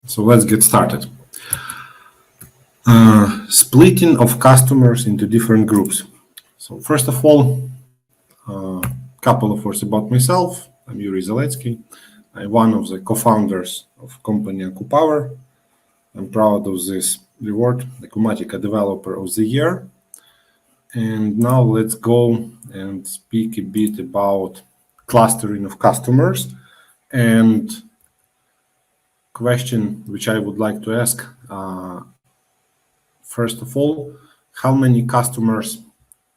So let's get started. Splitting of customers into different groups. So first of all, a couple of words about myself. I'm Yuriy Zaletskyy. I'm one of the co-founders of company AcuPower. I'm proud of this reward, the Acumatica Developer of the Year. And now let's go and speak a bit about clustering of customers. And question which I would like to ask, first of all, how many customers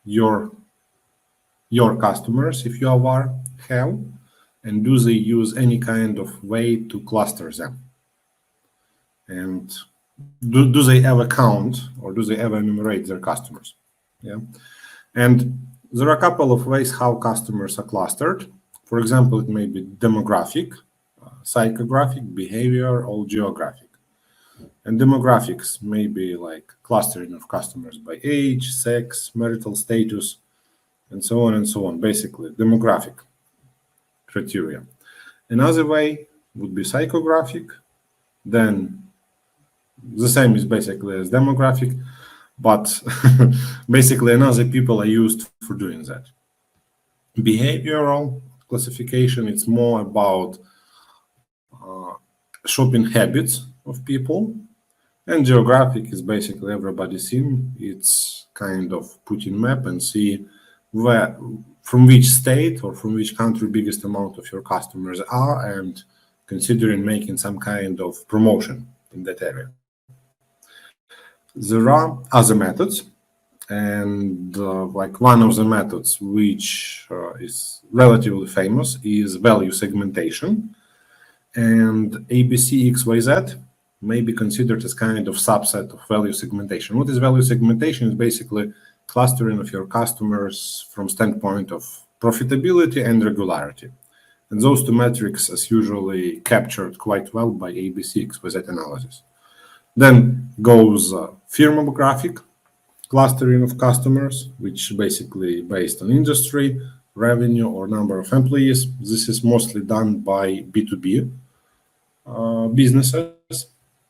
your customers, if you are, have, and do they use any kind of way to cluster them? And do they ever count or do they ever enumerate their customers? Yeah. And there are a couple of ways how customers are clustered. For example, it may be demographic, psychographic, behavior, or geographic. And demographics may be like clustering of customers by age, sex, marital status, and so on and so on. Basically, demographic criteria. Another way would be psychographic. Then the same is basically as demographic, but basically another people are used for doing that. Behavioral classification, it's more about shopping habits of people. And geographic is basically everybody's seen. It's kind of putting map and see where, from which state or from which country biggest amount of your customers are, and considering making some kind of promotion in that area. There are other methods, and like one of the methods which is relatively famous is value segmentation, and ABCXYZ may be considered as kind of subset of value segmentation. What is value segmentation? Is basically clustering of your customers from standpoint of profitability and regularity. And those two metrics is usually captured quite well by ABCXYZ analysis. Then goes firmographic clustering of customers, which basically based on industry, revenue, or number of employees. This is mostly done by B2B businesses.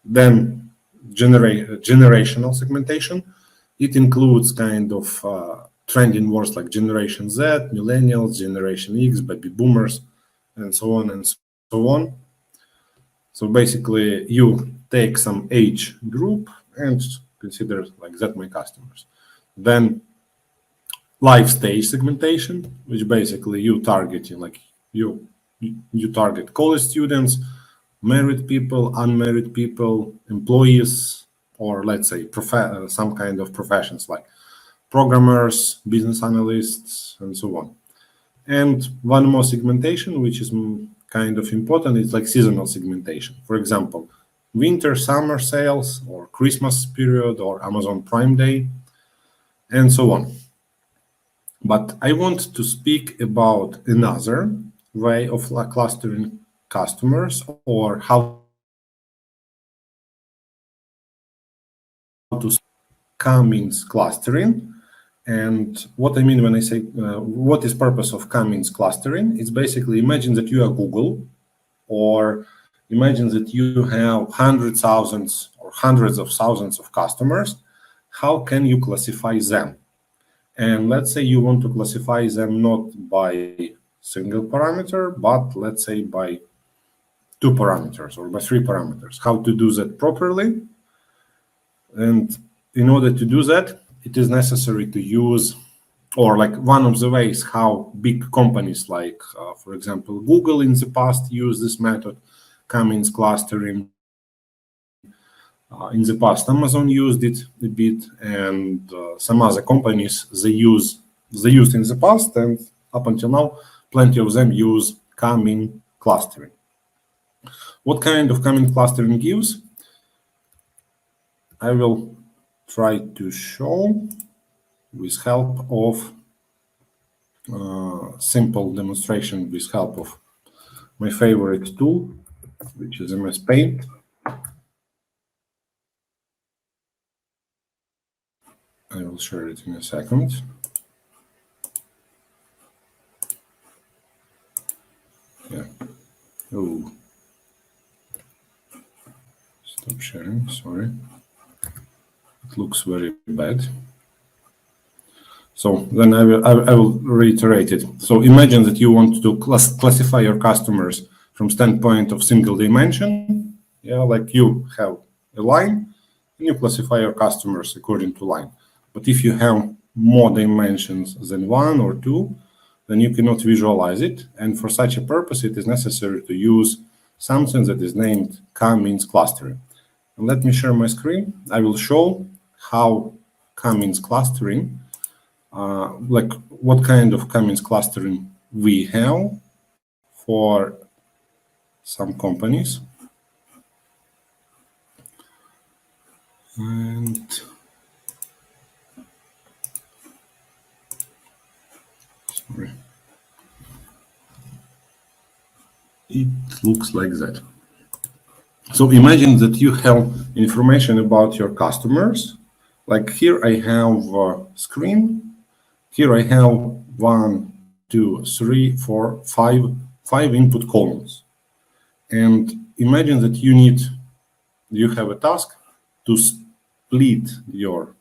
Then generational segmentation. It includes kind of trending words like Generation Z, Millennials, Generation X, Baby Boomers, and so on and so on. So basically, you take some age group and consider like that my customers. Then life stage segmentation, which basically you targeting like you target college students, married people, unmarried people, employees, or let's say some kind of professions like programmers, business analysts, and so on. And one more segmentation, which is kind of important, is like seasonal segmentation. For example, winter, summer sales, or Christmas period, or Amazon Prime Day, and so on. But I want to speak about another way of clustering customers, or how to K-means clustering. And what I mean when I say what is purpose of K-means clustering, it's basically imagine that you are Google, or imagine that you have hundreds, thousands, or hundreds of thousands of customers. How can you classify them? And let's say you want to classify them not by single parameter, but let's say by 2 parameters or by 3 parameters. How to do that properly? And in order to do that, it is necessary to use, or like one of the ways how big companies like, for example, Google in the past used this method, K-means clustering. In the past, Amazon used it a bit, and some other companies they used in the past, and up until now, plenty of them use K-means clustering. What kind of K-means clustering gives? I will try to show with help of simple demonstration with help of my favorite tool, which is MS Paint. I will share it in a second. Yeah. Oh. sharing, sorry. It looks very bad. So then I will reiterate it. So imagine that you want to classify your customers from standpoint of single dimension. Yeah, like you have a line and you classify your customers according to line. But if you have more dimensions than one or two, then you cannot visualize it. And for such a purpose, it is necessary to use something that is named K-means clustering. And let me share my screen. I will show how K-means clustering, like what kind of K-means clustering we have for some companies. And sorry, it looks like that. So imagine that you have information about your customers. Like here I have a screen. Here I have 1, 2, 3, 4, 5 input columns. And imagine that you have a task to split your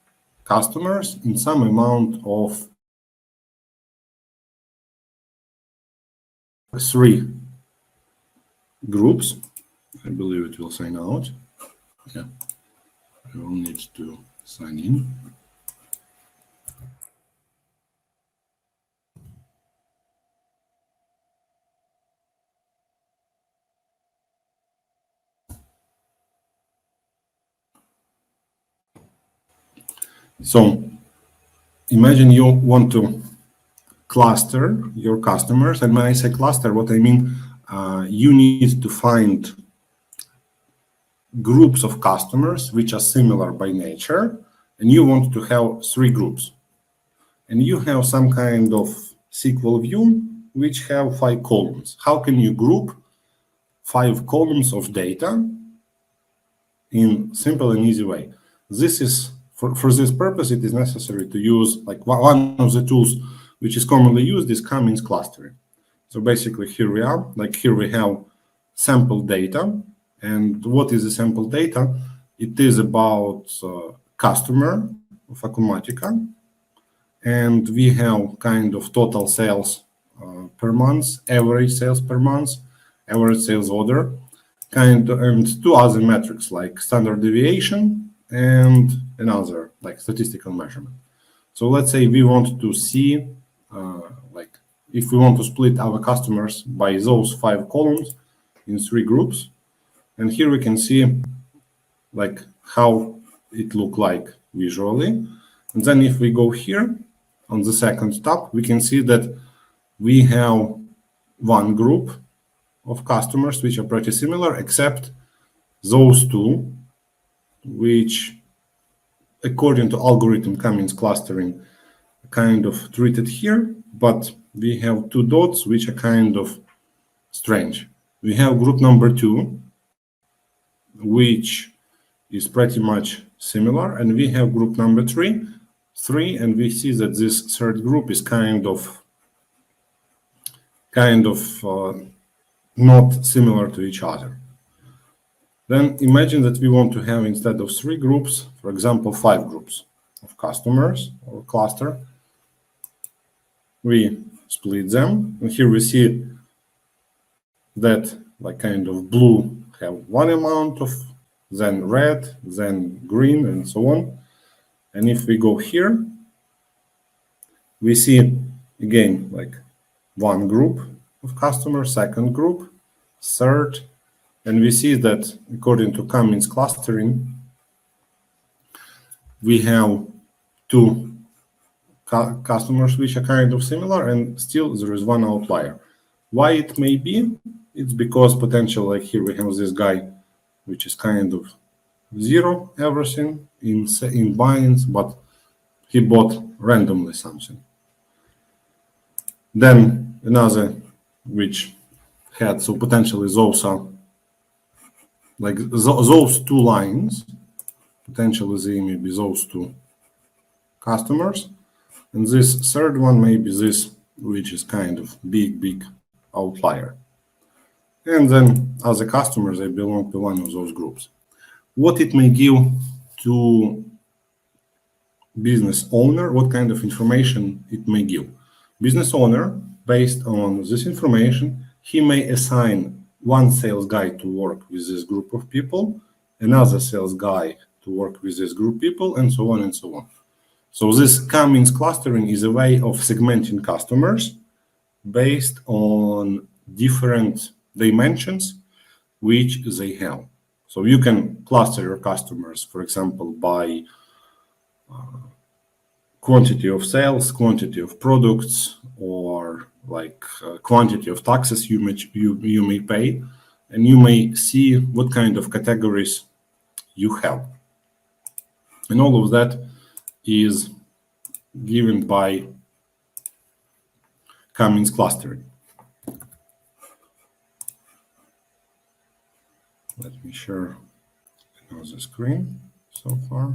customers in some amount of 3 groups. I believe it will sign out. Yeah, I will need to sign in. So imagine you want to cluster your customers. And when I say cluster, what I mean, you need to find groups of customers which are similar by nature, and you want to have 3 groups. And you have some kind of SQL view which have 5 columns. How can you group 5 columns of data in simple and easy way? This is for this purpose, it is necessary to use like one of the tools which is commonly used is K-means clustering. So basically here we are, like here we have sample data. And what is the sample data? It is about customer of Acumatica. And we have kind of total sales per month, average sales per month, average sales order, and 2 other metrics like standard deviation and another like statistical measurement. So let's say we want to see like if we want to split our customers by those 5 columns in 3 groups. And here we can see like how it look like visually. And then if we go here on the second tab, we can see that we have 1 group of customers which are pretty similar, except those 2, which according to algorithm K-means clustering kind of treated here, but we have 2 dots which are kind of strange. We have group number 2, which is pretty much similar, and we have group number 3, and we see that this third group is kind of not similar to each other. Then imagine that we want to have, instead of 3 groups, for example, 5 groups of customers or cluster. We split them, and here we see that like kind of blue have 1 amount of, then red, then green, and so on. And if we go here, we see again like 1 group of customers, second group, third, and we see that according to K-means clustering, we have 2 customers which are kind of similar, and still there is 1 outlier. Why it may be? It's because potential, like here we have this guy which is kind of 0 everything in binds, but he bought randomly something. Then another which had, so potentially those are like those 2 lines, potentially they may be those 2 customers, and this third one may be this, which is kind of big outlier. And then other customers, they belong to 1 of those groups. what it may give to business owner, what kind of information it may give. Business owner, based on this information, he may assign one sales guy to work with this group of people, another sales guy to work with this group of people, and so on and so on. So this Cummins clustering is a way of segmenting customers based on different dimensions which they have. So you can cluster your customers, for example, by quantity of sales, quantity of products, or like quantity of taxes you may pay, and you may see what kind of categories you have. And all of that is given by Cummins clustering. Let me share the screen so far.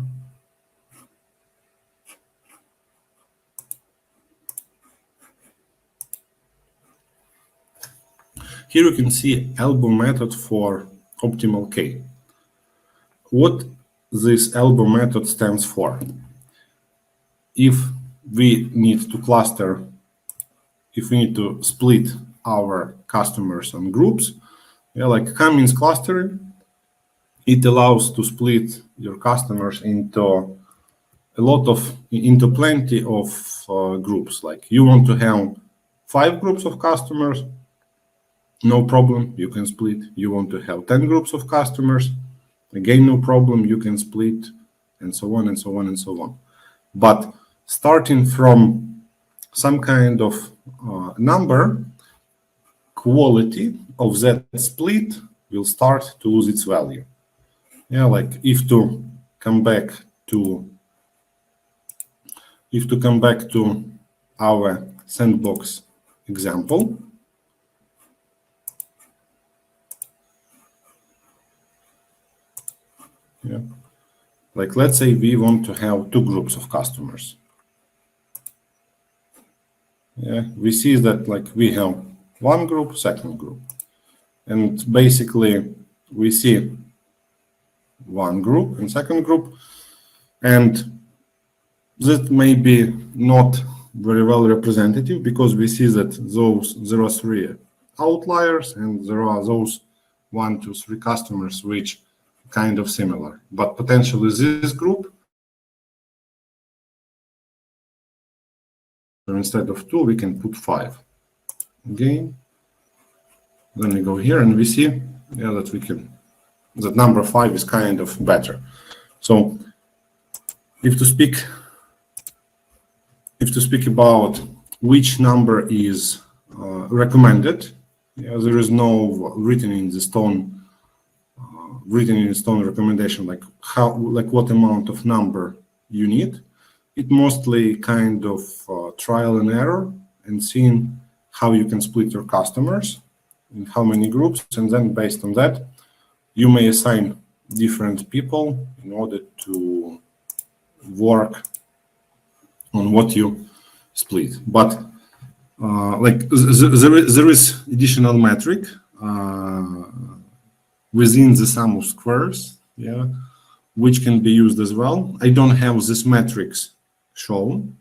Here you can see elbow method for optimal K. What this elbow method stands for? If we need to cluster, if we need to split our customers and groups, like Cummins clustering, it allows to split your customers into plenty of groups. Like you want to have 5 groups of customers, no problem, you can split. You want to have 10 groups of customers, again, no problem, you can split, and so on and so on and so on. But starting from some kind of number, quality of that split will start to lose its value. Like if to come back to our sandbox example, like let's say we want to have 2 groups of customers. We see that like we have one group, second group, and basically we see one group and second group, and that may be not very well representative because we see that there are 3 outliers and there are those 1, 2, 3 customers which kind of similar, but potentially this group, so instead of 2 we can put 5. Again, then we go here and we see that number 5 is kind of better. So if to speak about which number is recommended, there is no written in stone recommendation like what amount of number you need. It mostly kind of trial and error and seeing how you can split your customers in how many groups, and then based on that you may assign different people in order to work on what you split. But there is additional metric within the sum of squares, which can be used as well. I don't have this metrics shown.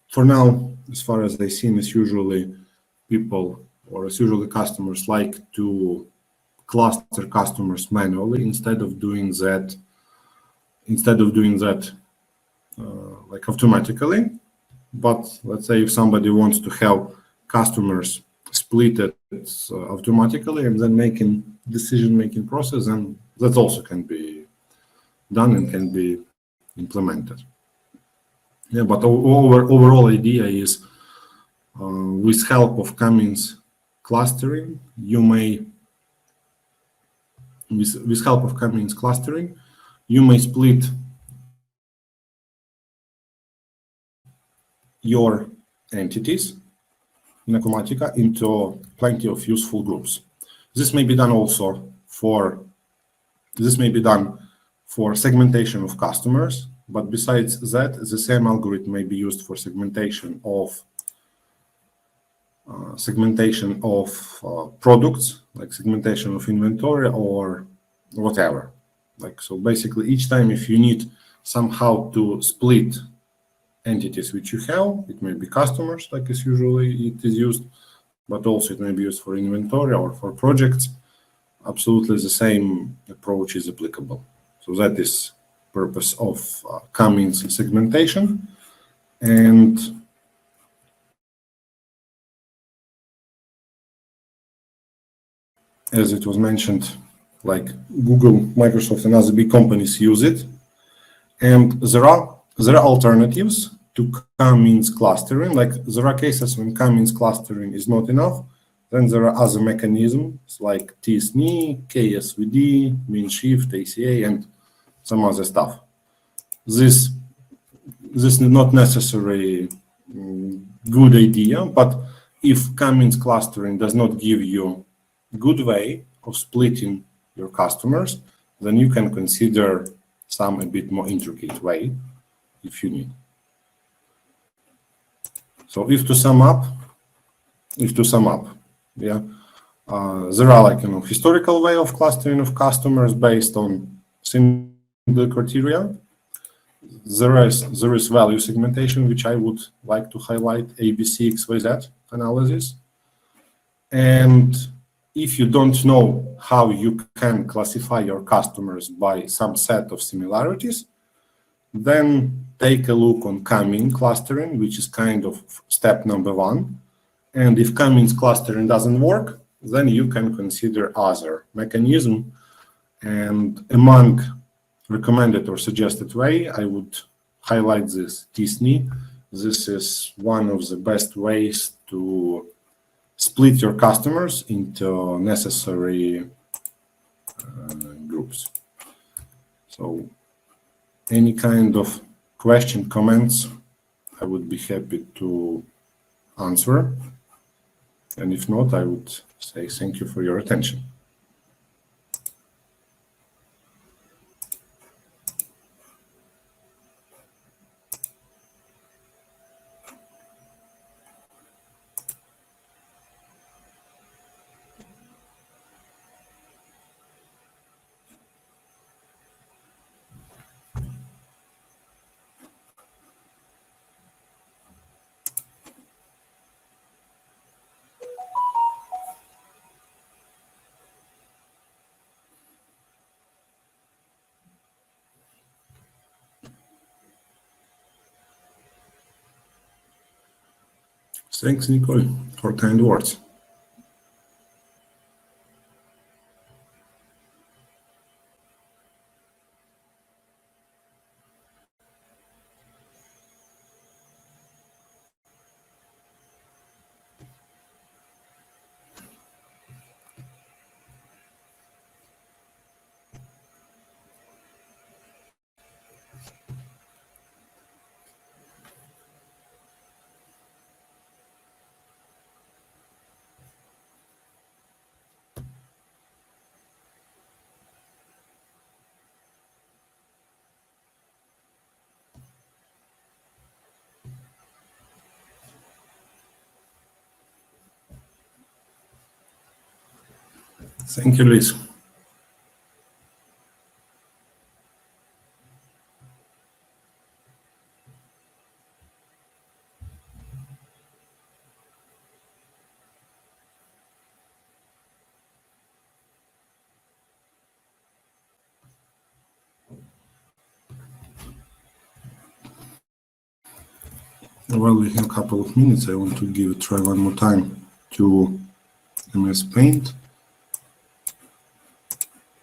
For now, as far as I see, it's usually customers like to cluster customers manually instead of doing that like automatically. But let's say if somebody wants to have customers split it automatically and then making decision-making process, and that also can be done and can be implemented. But overall idea is with help of Cummins clustering, you may split your entities in Acumatica into plenty of useful groups. This may be done for segmentation of customers, but besides that, the same algorithm may be used for segmentation of products, like segmentation of inventory or whatever. Like, so basically each time if you need somehow to split entities which you have, it may be customers, like is usually it is used, but also it may be used for inventory or for projects. Absolutely the same approach is applicable. So that is purpose of Cummins segmentation. And as it was mentioned, like Google, Microsoft, and other big companies use it. And there are alternatives to Cummins clustering. Like there are cases when Cummins clustering is not enough. Then there are other mechanisms like TSNE, KSVD, mean shift, ACA, and some other stuff. This is not necessarily good idea, but if Cummins clustering does not give you good way of splitting your customers, then you can consider some a bit more intricate way if you need. So if to sum up, yeah, there are like historical way of clustering of customers based on single criteria. There is value segmentation, which I would like to highlight, ABC, XYZ analysis. And if you don't know how you can classify your customers by some set of similarities, then take a look on Cummins clustering, which is kind of step number one. And if Cummins clustering doesn't work, then you can consider other mechanism. And among recommended or suggested way, I would highlight this TSNE. This is one of the best ways to split your customers into necessary groups. So any kind of question, comments, I would be happy to answer. And if not, I would say thank you for your attention. Thanks, Nicole, for kind words. Thank you, Luis. Well, we have a couple of minutes. I want to give a try one more time to MS Paint.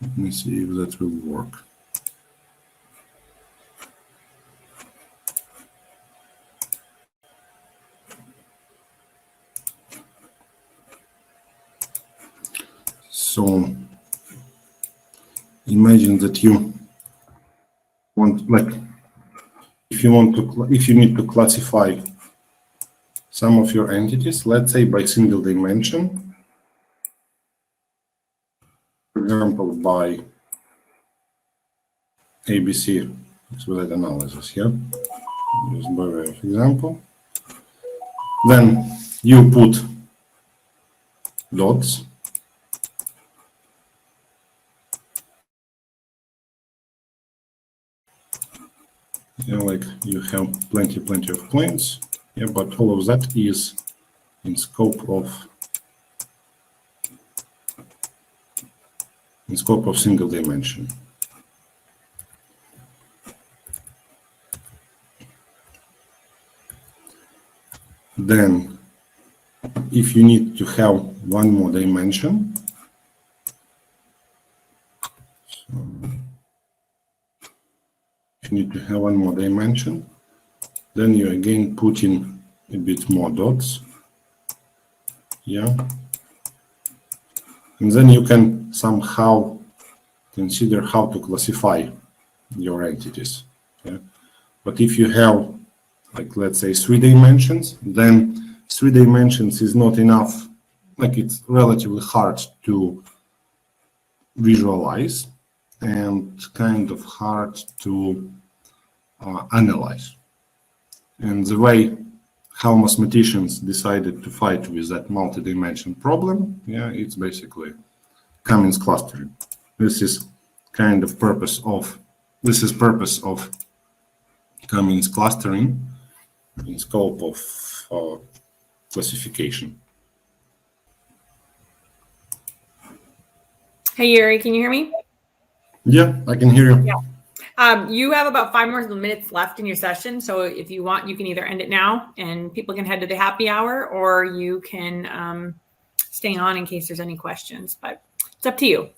Let me see if that will work. So imagine that you want, like, if you need to classify some of your entities, let's say by single dimension, for example, by ABC, so that analysis here, just by way of example. Then you put dots. Yeah, like you have plenty of planes. Yeah, but all of that is in scope of single dimension. Then, if you need to have one more dimension, then you again put in a bit more dots. Yeah. And then you can somehow consider how to classify your entities. Yeah. But if you have, like, let's say 3 dimensions, then 3 dimensions is not enough. Like, it's relatively hard to visualize and kind of hard to analyze. And the way how mathematicians decided to fight with that multi-dimension problem, yeah, it's basically Cummings clustering. This is purpose of Cummings clustering in scope of classification. Hey, Yuri, can you hear me? Yeah, I can hear you. Yeah. You have about 5 more minutes left in your session. So if you want, you can either end it now and people can head to the happy hour, or you can stay on in case there's any questions, but it's up to you.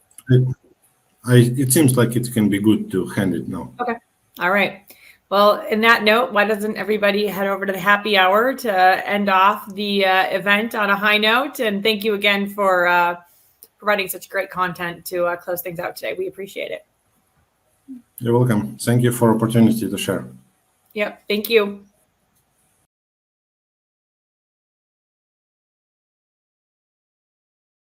It seems like it can be good to hand it now. Okay. All right. Well, in that note, why doesn't everybody head over to the happy hour to end off the event on a high note? And thank you again for providing such great content to close things out today. We appreciate it. You're welcome. Thank you for the opportunity to share. Yep. Thank you.